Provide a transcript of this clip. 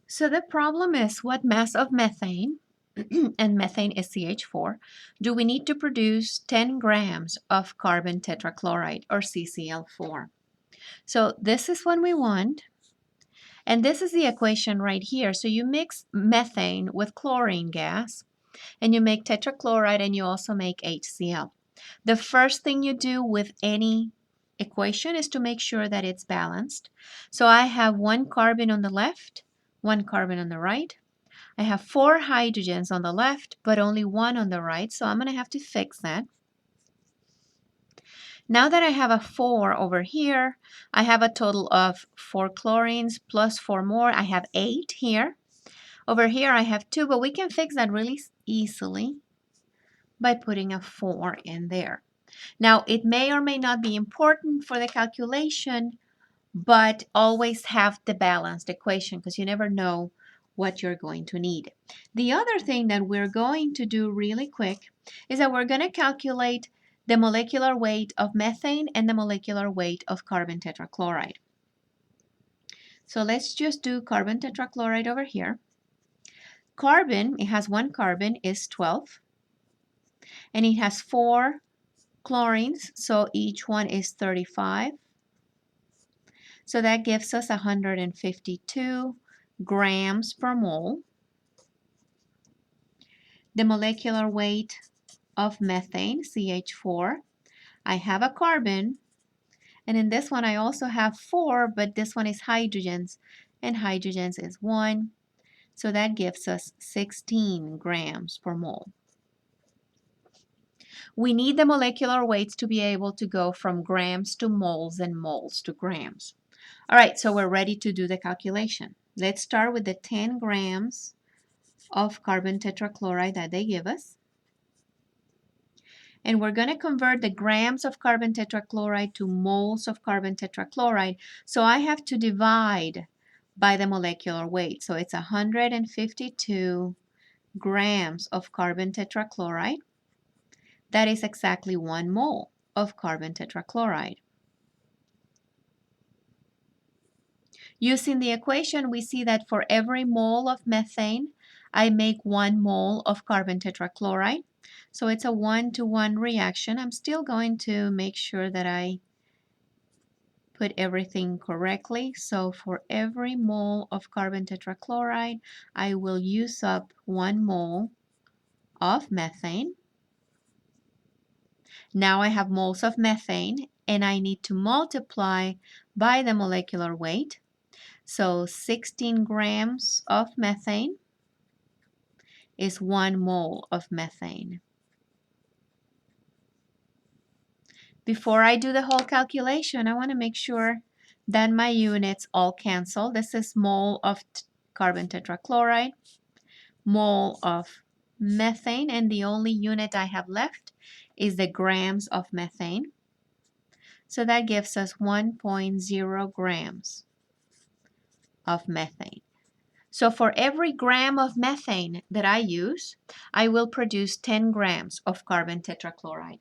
So the problem is what mass of methane, and methane is CH4, do we need to produce 10 grams of carbon tetrachloride or CCl4? So this is what we want. And this is the equation right here. So you mix methane with chlorine gas, and you make tetrachloride, and you also make HCl. The first thing you do with any equation is to make sure that it's balanced. So I have one carbon on the left, one carbon on the right. I have 4 hydrogens on the left, but only one on the right, so I'm going to have to fix that. Now that I have a 4 over here, I have a total of 4 chlorines plus 4 more. I have 8 here. Over here I have 2, but we can fix that really easily by putting a 4 in there. Now, it may or may not be important for the calculation, but always have the balanced equation because you never know what you're going to need. The other thing that we're going to do really quick is that we're going to calculate the molecular weight of methane and the molecular weight of carbon tetrachloride. So let's just do carbon tetrachloride over here. Carbon, it has one carbon, is 12, and it has 4 chlorines, so each one is 35. So that gives us 152 grams per mole. The molecular weight of methane, CH4, I have a carbon, and in this one I also have 4, but this one is hydrogens, and hydrogens is 1. So that gives us 16 grams per mole. We need the molecular weights to be able to go from grams to moles and moles to grams. All right, so we're ready to do the calculation. Let's start with the 10 grams of carbon tetrachloride that they give us. And we're going to convert the grams of carbon tetrachloride to moles of carbon tetrachloride. So I have to divide by the molecular weight. So it's 152 grams of carbon tetrachloride. That is exactly 1 mole of carbon tetrachloride. Using the equation, we see that for every mole of methane, I make 1 mole of carbon tetrachloride. So it's a 1-to-1 reaction. I'm still going to make sure that I put everything correctly. So for every mole of carbon tetrachloride, I will use up 1 mole of methane. Now I have moles of methane, and I need to multiply by the molecular weight. So 16 grams of methane is 1 mole of methane. Before I do the whole calculation, I want to make sure that my units all cancel. This is mole of carbon tetrachloride, mole of methane, and the only unit I have left is the grams of methane. So that gives us 1.0 grams of methane. So for every gram of methane that I use, I will produce 10 grams of carbon tetrachloride.